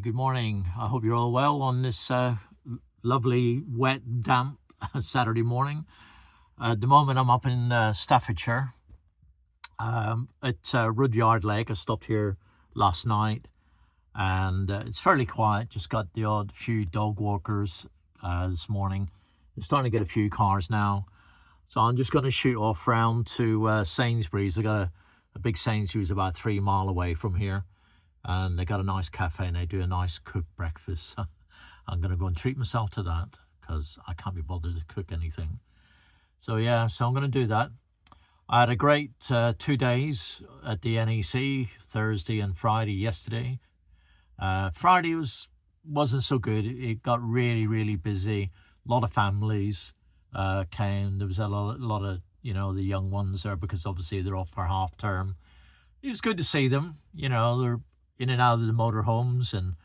Good morning. I hope you're all well on this lovely, wet, damp Saturday morning. At the moment, I'm up in Staffordshire at Rudyard Lake. I stopped here last night, and it's fairly quiet. Just got the odd few dog walkers this morning. It's starting to get a few cars now. So I'm just going to shoot off round to Sainsbury's. I got a big Sainsbury's about 3 miles away from here. And they got a nice cafe and they do a nice cooked breakfast. I'm going to go and treat myself to that because I can't be bothered to cook anything. So yeah, so I'm going to do that. I had a great 2 days at the NEC, Thursday and Friday yesterday. Friday wasn't so good. It got really busy. A lot of families came. There was a lot of, you know, the young ones there because obviously they're off for half term. It was good to see them. You know, they're in and out of the motorhomes and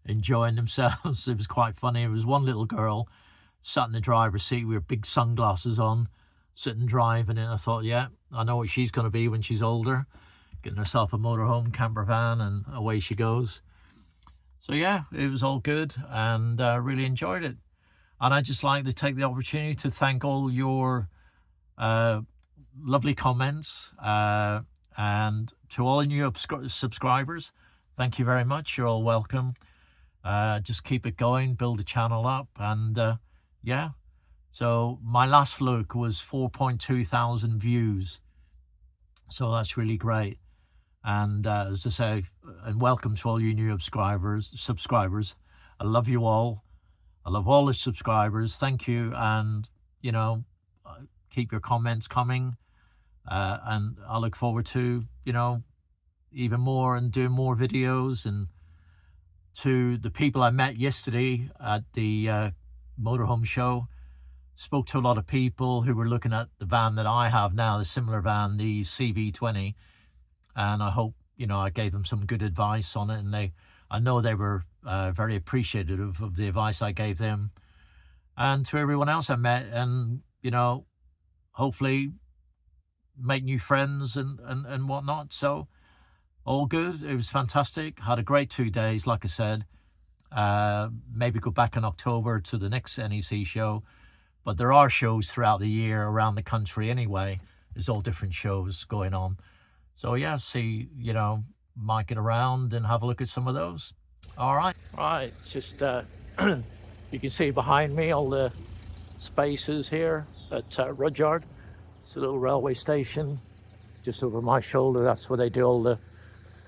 enjoying themselves. It was quite funny. It was one little girl sat in the driver's seat with her big sunglasses on, sitting driving it. I thought, yeah, I know what she's going to be when she's older, getting herself a motorhome, camper van, and away she goes. So yeah, it was all good and really enjoyed it. And I'd just like to take the opportunity to thank all your lovely comments and to all new subscribers. Thank you very much. You're all welcome. Just keep it going, build the channel up, and yeah. So my last look was 4.2 thousand views. So that's really great. And as I say, and welcome to all you new subscribers. I love you all. I love all the subscribers. Thank you. And, you know, keep your comments coming. And I look forward to, you know, even more and doing more videos. And to the people I met yesterday at the motorhome show, spoke to a lot of people who were looking at the van that I have now, the similar van, the CV20, and I hope, you know, I gave them some good advice on it, and I know they were very appreciative of the advice I gave them. And to everyone else I met, and, you know, hopefully make new friends and whatnot. So all good. It was fantastic. Had a great 2 days, like I said. Maybe go back in October to the next NEC show. But there are shows throughout the year around the country anyway. There's all different shows going on. So yeah, see, you know, might get around and have a look at some of those. All right. Right, just you can see behind me all the spaces here at Rudyard. It's a little railway station just over my shoulder. That's where they do all the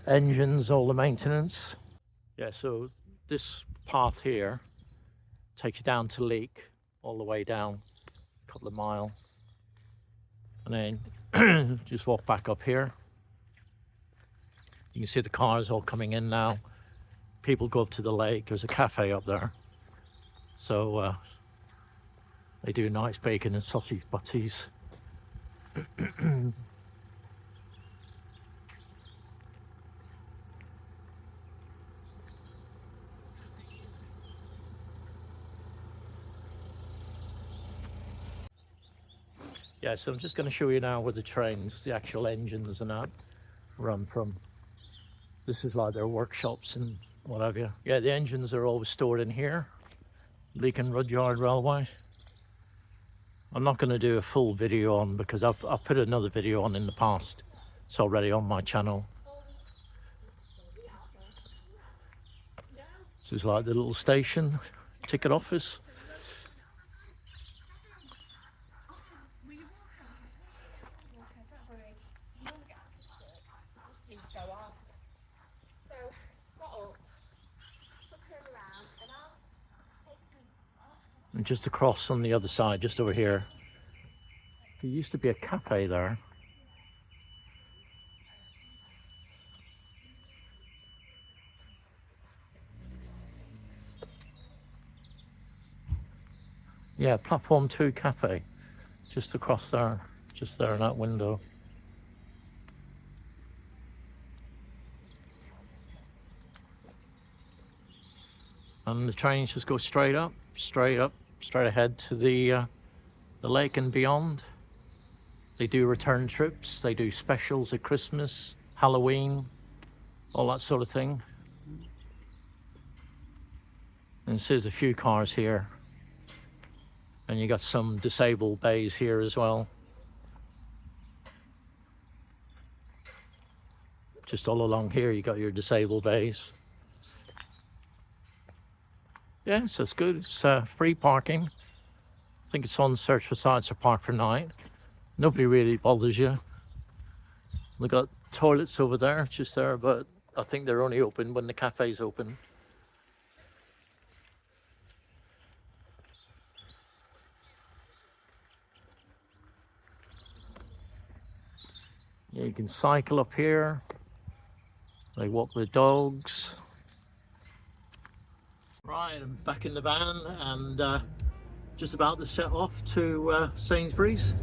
engines, all the maintenance. Yeah, so this path here takes you down to Leek, all the way down a couple of miles, and then just walk back up here. You can see the cars all coming in now. People go up to the lake. There's a cafe up there, so they do nice bacon and sausage butties. Yeah, so I'm just going to show you now where the trains, the actual engines and that, run from. This is like their workshops and what have you. Yeah, the engines are always stored in here. Leek and Rudyard Railway. I'm not going to do a full video on because I've put another video on in the past. It's already on my channel. This is like the little station, ticket office. And just across on the other side, just over here, there used to be a cafe there. Yeah, platform 2 cafe, just across there, just there in that window. And the trains just go straight up, straight ahead to the lake and beyond. They do return trips, they do specials at Christmas, Halloween, all that sort of thing. And so there's a few cars here, and you got some disabled bays here as well. Just all along here you got your disabled bays. Yeah, so it's good. It's free parking. I think it's on search for sites to park for night. Nobody really bothers you. We got toilets over there, just there, but I think they're only open when the cafe's open. Yeah, you can cycle up here. They walk the dogs. Right, I'm back in the van and just about to set off to Sainsbury's.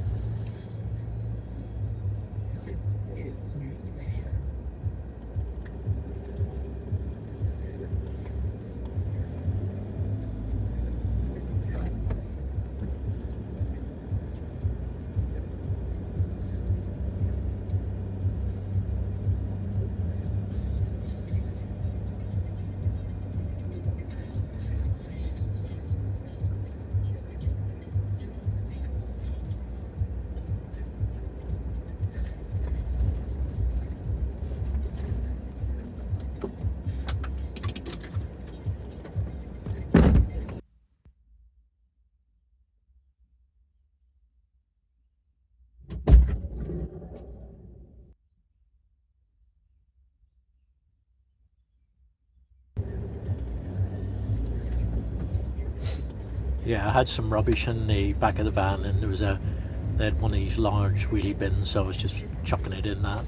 Yeah, I had some rubbish in the back of the van, and they had one of these large wheelie bins, so I was just chucking it in that.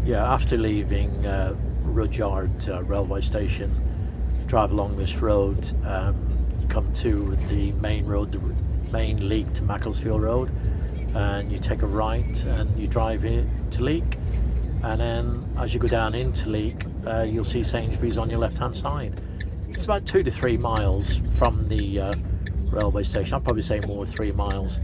Yeah, after leaving Rudyard railway station, drive along this road, you come to the main road, the main Leek to Macclesfield Road, and you take a right and you drive in to Leek, and then as you go down into Leek, you'll see Sainsbury's on your left hand side. It's about 2 to 3 miles from the railway station. I'd probably say more 3 miles.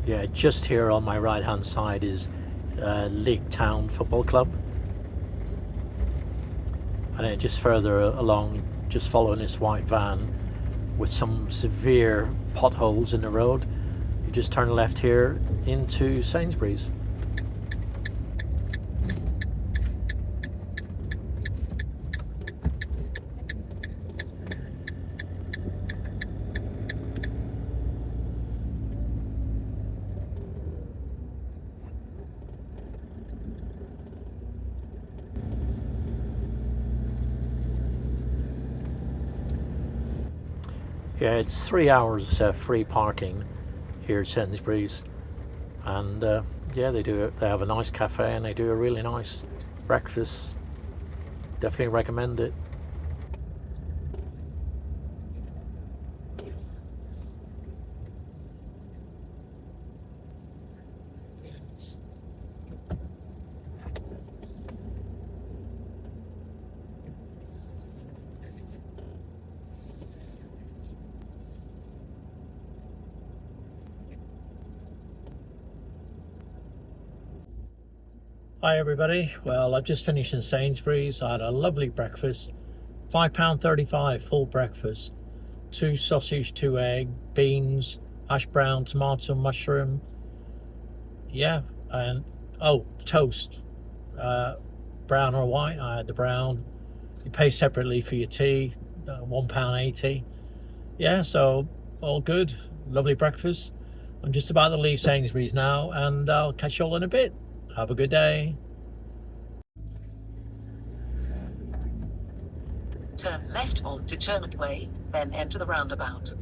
Yeah, just here on my right hand side is Leek Town Football Club, and then just further along, just following this white van with some severe potholes in the road, you just turn left here into Sainsbury's. Yeah, it's 3 hours free parking here at Sainsbury's, and yeah, they have a nice cafe and they do a really nice breakfast. Definitely recommend it. Hi everybody, well I've just finished in Sainsbury's. I had a lovely breakfast, £5.35 full breakfast, 2 sausage, 2 egg, beans, hash brown, tomato, mushroom, yeah, and oh, toast, brown or white. I had the brown, You pay separately for your tea, £1.80. Yeah, so all good. Lovely breakfast. I'm just about to leave Sainsbury's now, and I'll catch you all in a bit. Have a good day. Turn left onto Churn Way, then enter the roundabout.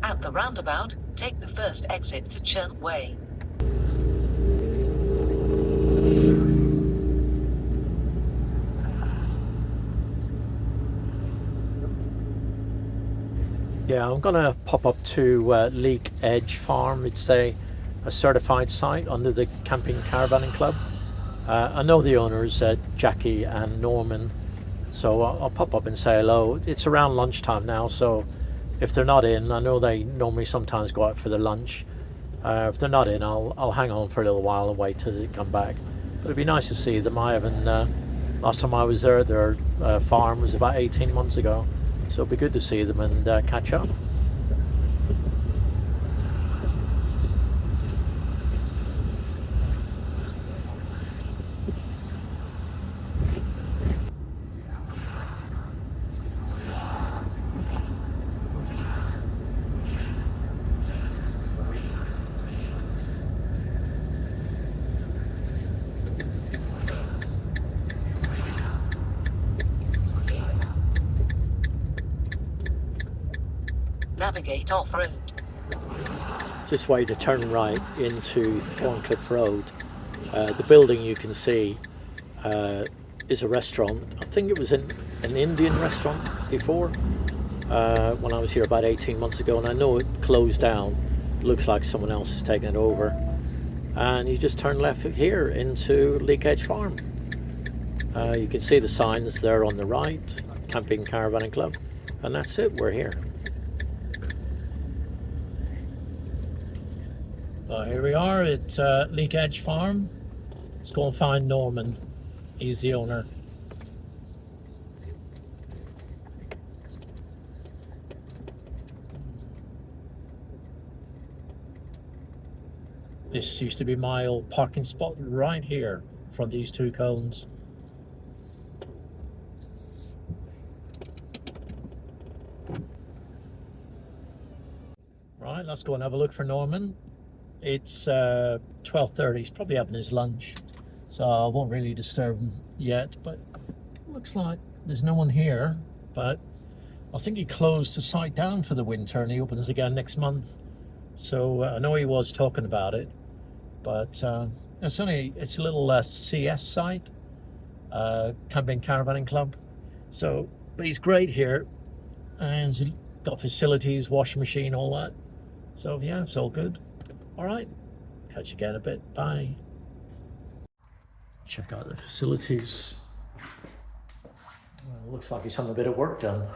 At the roundabout, take the first exit to Churn Way. Yeah, I'm gonna pop up to Leek Edge Farm. It's a certified site under the Camping Caravanning Club. I know the owners, Jackie and Norman, so I'll pop up and say hello. It's around lunchtime now, so if they're not in, I know they normally sometimes go out for their lunch. If they're not in, I'll hang on for a little while and wait till they come back. But it'd be nice to see them. I haven't. Last time I was there, their farm was about 18 months ago, so it'd be good to see them and catch up. Navigate off-road. Just way to turn right into Thorncliffe Road. The building you can see is a restaurant. I think it was an Indian restaurant before when I was here about 18 months ago, and I know it closed down. Looks like someone else has taken it over. And you just turn left here into Leek Edge Farm. You can see the signs there on the right, Camping Caravanning Club, and that's it, we're here. Here we are at Leek Edge Farm. Let's go and find Norman. He's the owner. This used to be my old parking spot right here in front of these two cones. Right, let's go and have a look for Norman. It's 12:30. He's probably having his lunch, so I won't really disturb him yet, but looks like there's no one here. But I think he closed the site down for the winter and he opens again next month. So I know he was talking about it, but it's a little CS site, Camping Caravanning Club. So, but he's great here, and he's got facilities, washing machine, all that. So yeah, it's all good. All right, catch you again a bit. Bye. Check out the facilities. Well, looks like he's having a bit of work done.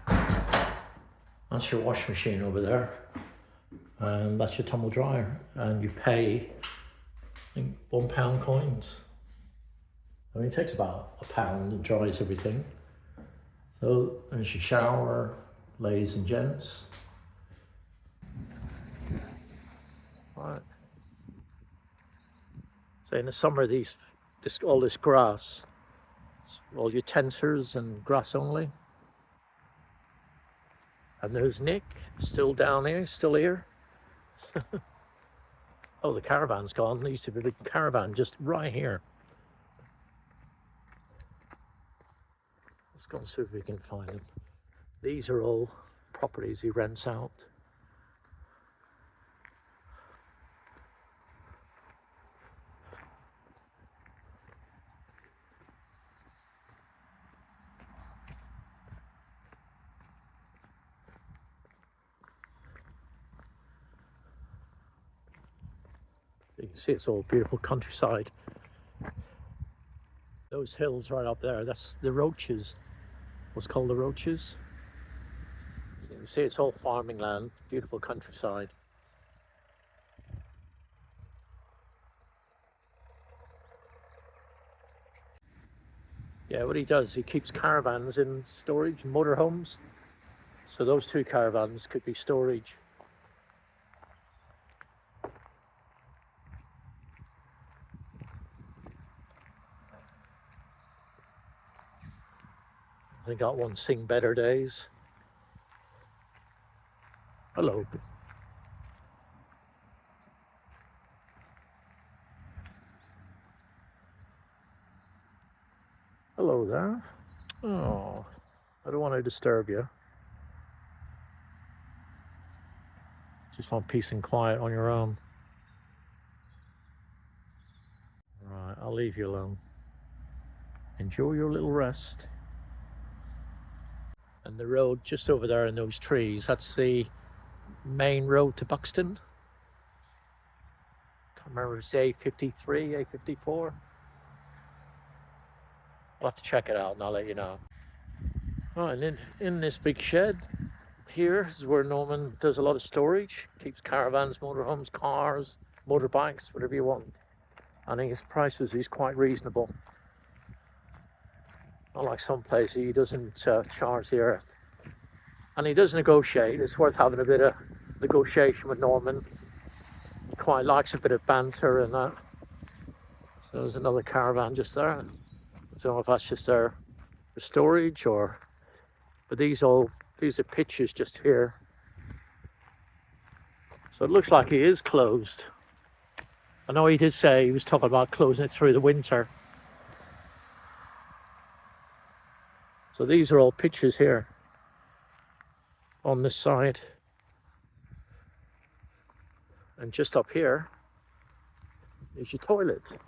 That's your washing machine over there, and that's your tumble dryer, and you pay, I think, £1 coins. I mean, it takes about £1 and dries everything. So there's your shower, ladies and gents. Right. So in the summer, all this grass, all your tenters and grass only. And there's Nick, still down here, still here. Oh, the caravan's gone. There used to be a big caravan just right here. Let's go and see if we can find him. These are all properties he rents out. You can see it's all beautiful countryside. Those hills right up there, that's the Roaches. What's called the Roaches. You can see it's all farming land, beautiful countryside. Yeah, what he does, he keeps caravans in storage, motorhomes. So those two caravans could be storage. They got one Sing Better Days. Hello. Hello there. Oh, I don't want to disturb you. Just want peace and quiet on your own. Right, I'll leave you alone. Enjoy your little rest. And the road just over there in those trees, that's the main road to Buxton. Can't remember if it's A53, A54. I'll have to check it out and I'll let you know. Oh, and in this big shed here is where Norman does a lot of storage. Keeps caravans, motorhomes, cars, motorbikes, whatever you want. I think his prices is quite reasonable. Not like some places, he doesn't charge the earth. And he does negotiate. It's worth having a bit of negotiation with Norman. He quite likes a bit of banter and that. So there's another caravan just there. I don't know if that's just there for storage or... But these are pictures just here. So it looks like it is closed. I know he did say he was talking about closing it through the winter. So these are all pictures here on this side. And just up here is your toilet.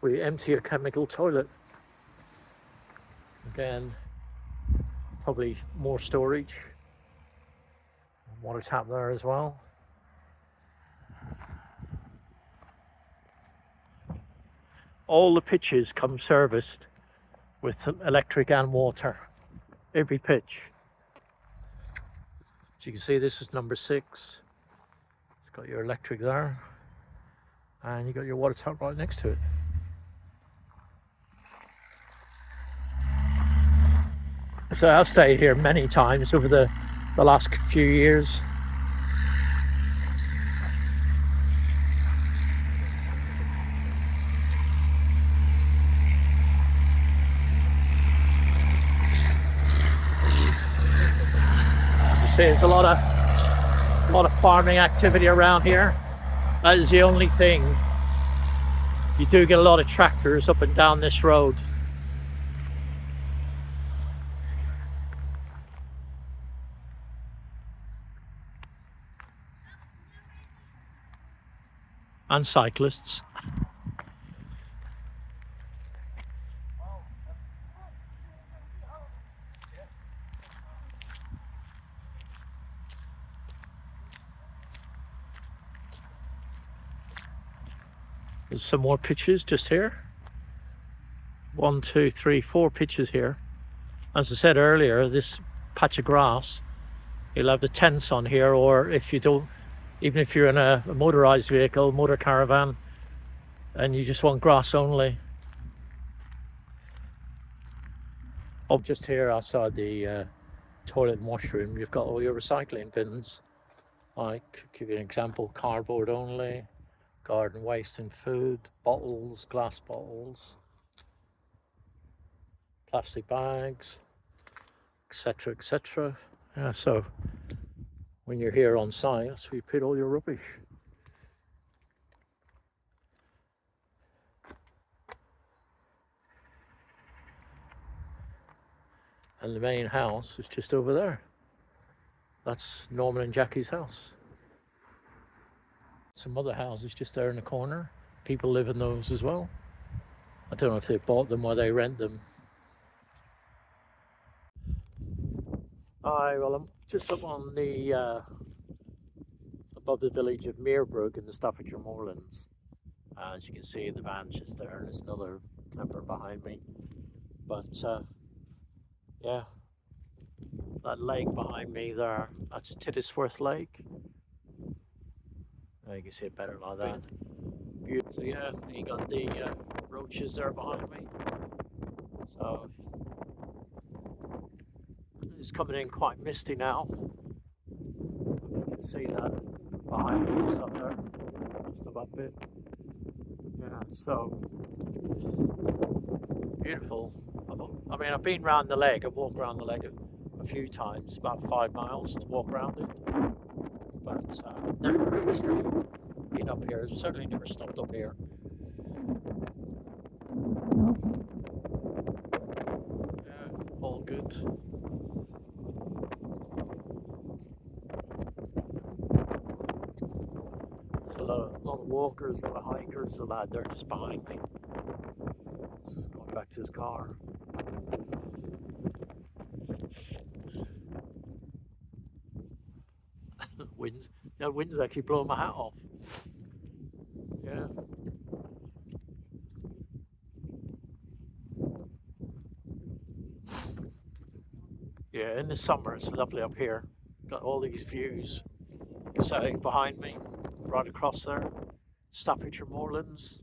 We empty your chemical toilet. Again, probably more storage. Water tap there as well. All the pitches come serviced with electric and water. Every pitch. As you can see, this is number 6. It's got your electric there. And you got your water tap right next to it. So I've stayed here many times over the last few years. You see, there's a lot of farming activity around here. That is the only thing. You do get a lot of tractors up and down this road. And cyclists. There's some more pitches just here. 1, 2, 3, 4 pitches here. As I said earlier, this patch of grass, you'll have the tents on here, or if you don't, even if you're in a motorized vehicle, motor caravan, and you just want grass only. Up just here outside the toilet and washroom, you've got all your recycling bins. Like, give you an example, cardboard only, garden waste and food, bottles, glass bottles, plastic bags, etc, etc. Yeah, so when you're here on site, that's where you put all your rubbish. And the main house is just over there. That's Norman and Jackie's house. Some other houses just there in the corner. People live in those as well. I don't know if they bought them or they rent them. Well, I'm just up on the above the village of Meerbrook in the Staffordshire Moorlands. As you can see, the van's just there, and there's another camper behind me. But yeah, that lake behind me there, that's Tiddisworth Lake. You can see it better like that. Beautiful. So yeah, you got the Roaches there behind me. So It's coming in quite misty now. You can see that behind me, just up there, just above it. Yeah, so beautiful. I mean, I've been round the lake. I've walked around the lake a few times, about 5 miles to walk around it. But never actually been up here. Certainly never stopped up here. Yeah, all good. There's a lot of walkers, a lot of hikers. The lad there just behind me. Just going back to his car. Wind's actually blowing my hat off. Yeah. Yeah, in the summer it's lovely up here. Got all these views setting behind me, right across there. Staffordshire Moorlands.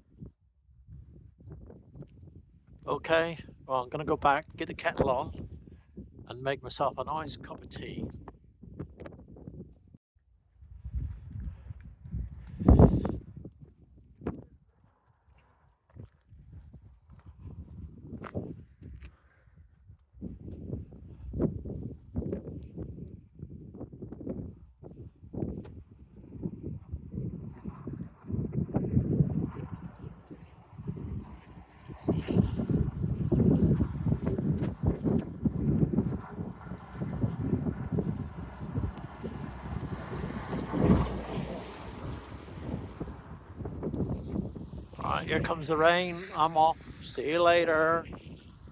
Okay, well I'm gonna go back, get the kettle on and make myself a nice cup of tea. Alright, here comes the rain. I'm off. See you later.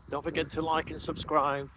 Don't forget to like and subscribe.